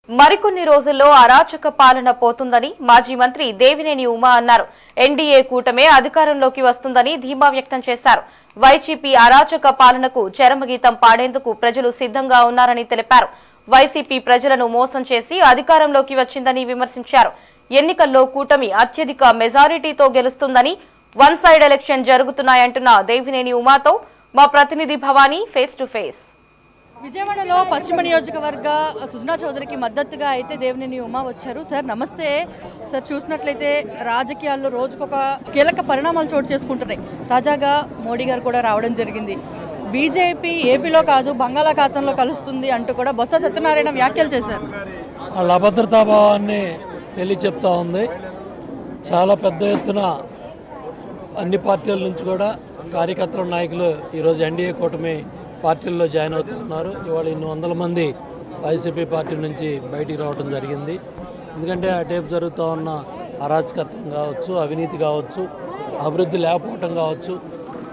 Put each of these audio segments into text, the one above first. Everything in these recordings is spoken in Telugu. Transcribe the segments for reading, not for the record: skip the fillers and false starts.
మరికొన్ని రోజుల్లో అరాచక పాలన పోతుందని మాజీ మంత్రి దేవినేని ఉమా అన్నారు. ఎన్డీఏ కూటమే అధికారంలోకి వస్తుందని ధీమా వ్యక్తం చేశారు. వైసీపీ అరాచక పాలనకు చరమగీతం పాడేందుకు ప్రజలు సిద్ధంగా ఉన్నారని తెలిపారు. వైసీపీ ప్రజలను మోసం చేసి అధికారంలోకి వచ్చిందని విమర్శించారు. ఎన్నికల్లో కూటమి అత్యధిక మెజారిటీతో గెలుస్తుందని, వన్ సైడ్ ఎలక్షన్ జరుగుతున్నాయంటున్న దేవినేని ఉమాతో మా ప్రతినిధి భవానీ ఫేస్ టు ఫేస్. విజయవాడలో పశ్చిమ నియోజకవర్గ సుజనా చౌదరికి మద్దతుగా అయితే దేవినేని ఉమా వచ్చారు. సార్ నమస్తే సార్. చూసినట్లయితే రాజకీయాల్లో రోజుకొక కీలక పరిణామాలు చోటు చేసుకుంటున్నాయి. తాజాగా మోడీ గారు కూడా రావడం జరిగింది. బీజేపీ ఏపీలో కాదు బంగాళాఖాతంలో కలుస్తుంది అంటూ కూడా బొత్స సత్యనారాయణ వ్యాఖ్యలు చేశారు. వాళ్ళ అభద్రతాభావాన్ని తెలియచెప్తా ఉంది. చాలా పెద్ద ఎత్తున అన్ని పార్టీల నుంచి కూడా కార్యకర్తల నాయకులు ఈరోజు ఎన్డీఏ కూటమి పార్టీల్లో జాయిన్ అవుతున్నారు. ఇవాళ ఇన్ని వందల మంది వైసీపీ పార్టీ నుంచి బయటికి రావడం జరిగింది. ఎందుకంటే అటేపు జరుగుతూ ఉన్న అరాచకత్వం కావచ్చు, అవినీతి కావచ్చు, అభివృద్ధి లేకపోవటం కావచ్చు,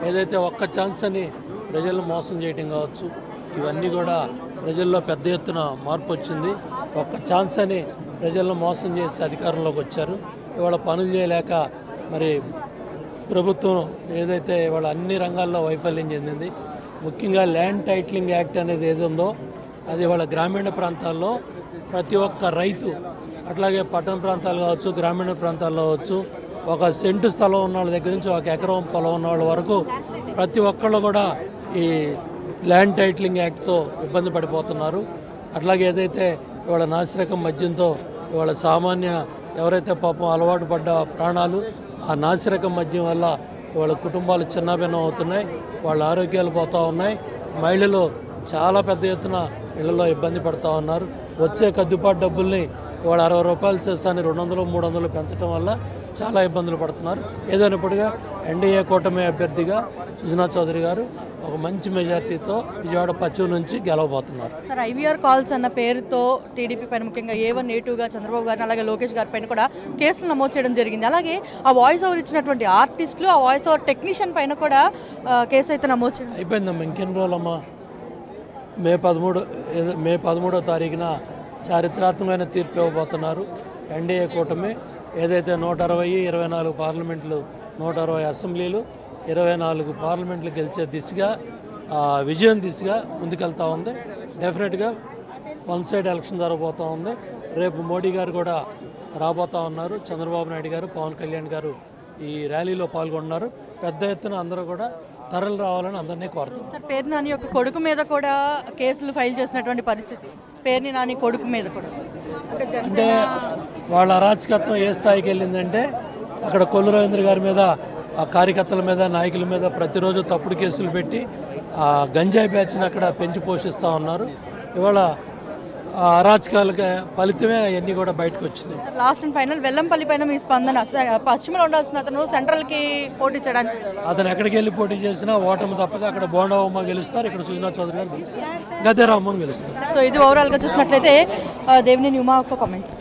ఏదైతే ఒక్క ఛాన్స్ అని ప్రజలను మోసం చేయటం కావచ్చు, ఇవన్నీ కూడా ప్రజల్లో పెద్ద ఎత్తున మార్పు వచ్చింది. ఒక్క ఛాన్స్ అని ప్రజలను మోసం చేసి అధికారంలోకి వచ్చారు. ఇవాళ పనులు చేయలేక మరి ప్రభుత్వం ఏదైతే ఇవాళ అన్ని రంగాల్లో వైఫల్యం చెందింది. ముఖ్యంగా ల్యాండ్ టైటిలింగ్ యాక్ట్ అనేది ఏది ఉందో అది వాళ్ళ గ్రామీణ ప్రాంతాల్లో ప్రతి ఒక్క రైతు, అట్లాగే పట్టణ ప్రాంతాలు కావచ్చు, గ్రామీణ ప్రాంతాల్లో కావచ్చు, ఒక సెంటు స్థలం ఉన్న వాళ్ళ దగ్గర నుంచి ఒక ఎకరం పొలం ఉన్న వాళ్ళ వరకు ప్రతి ఒక్కళ్ళు కూడా ఈ ల్యాండ్ టైటిలింగ్ యాక్ట్తో ఇబ్బంది పడిపోతున్నారు. అట్లాగే ఏదైతే ఇవాళ నాసిరకం మద్యంతో ఇవాళ సామాన్య ఎవరైతే పాపం అలవాటు పడ్డ ప్రాణాలు ఆ నాసిరకం మద్యం వల్ల వాళ్ళ కుటుంబాలు చిన్నాభిన్నం అవుతున్నాయి, వాళ్ళ ఆరోగ్యాలు పోతూ ఉన్నాయి. మహిళలు చాలా పెద్ద ఎత్తున ఇళ్లలో ఇబ్బంది పడుతూ ఉన్నారు. వచ్చే కద్దుబాటు డబ్బుల్ని వాళ్ళ 60 రూపాయల సెస్సాన్ని 200, 300 పెంచడం వల్ల చాలా ఇబ్బందులు పడుతున్నారు. ఏదైనప్పటిగా ఎన్డీఏ కూటమి అభ్యర్థిగా సుజనా చౌదరి గారు ఒక మంచి మెజార్టీతో విజయవాడ పశ్చిమ నుంచి గెలవబోతున్నారు. సార్ ఐవీఆర్ కాల్స్ అన్న పేరుతో టీడీపీ పైన ముఖ్యంగా A1, A2గా చంద్రబాబు గారిని అలాగే లోకేష్ గారి పైన కూడా కేసులు నమోదు చేయడం జరిగింది. అలాగే ఆ వాయిస్ ఓవర్ ఇచ్చినటువంటి ఆర్టిస్టులు, ఆ వాయిస్ ఓవర్ టెక్నీషియన్ పైన కూడా కేసు అయితే నమోదు చేయడం అయిపోయిందమ్మా. ఇంకెన్ని రోజులమ్మా? మే 13వ తారీఖున చారిత్రాత్మకమైన తీర్పు ఇవ్వబోతున్నారు. ఎన్డీఏ కూటమి ఏదైతే 160, 24 పార్లమెంట్లు, 160 అసెంబ్లీలు, 24 పార్లమెంట్లు గెలిచే దిశగా విజయం దిశగా ముందుకెళ్తూ ఉంది. డెఫినెట్గా వన్ సైడ్ ఎలక్షన్ జరగబోతూ ఉంది. రేపు మోడీ గారు కూడా రాబోతూ ఉన్నారు. చంద్రబాబు నాయుడు గారు, పవన్ కళ్యాణ్ గారు ఈ ర్యాలీలో పాల్గొన్నారు. పెద్ద ఎత్తున అందరూ కూడా తరలి రావాలని అందరినీ కోరుతాం. సార్ పేర్ని నాని యొక్క కొడుకు మీద కూడా కేసులు ఫైల్ చేసినటువంటి పరిస్థితి, పేర్ని నాని కొడుకు మీద కూడా అంటే వాళ్ళ అరాచకత్వం ఏ స్థాయికి వెళ్ళిందంటే అక్కడ కొల్లు రవీంద్ర గారి మీద, ఆ కార్యకర్తల మీద, నాయకుల మీద ప్రతిరోజు తప్పుడు కేసులు పెట్టి ఆ గంజాయి బ్యాచ్ని అక్కడ పెంచి పోషిస్తూ ఉన్నారు. ఇవాళ అరాచకాలకి ఫలితమే అవన్నీ కూడా బయటకు వచ్చినాయి. లాస్ట్ అండ్ ఫైనల్ వెల్లంపల్లి పైన మీ స్పందన? పశ్చిమలో ఉండాల్సిన అతను సెంట్రల్కి పోటీ చేయడానికి అతను ఎక్కడికి వెళ్ళి పోటీ చేసినా ఓటమి తప్పగా అక్కడ బోండా ఉమ్మ గెలుస్తారు, ఇక్కడ సుజనా చౌదరి గారు గెలుస్తారు, గద్దెరామ్మని గెలుస్తారు. సో ఇది ఓవరాల్గా చూసినట్లయితే దేవినేని ఉమా యొక్క కామెంట్స్.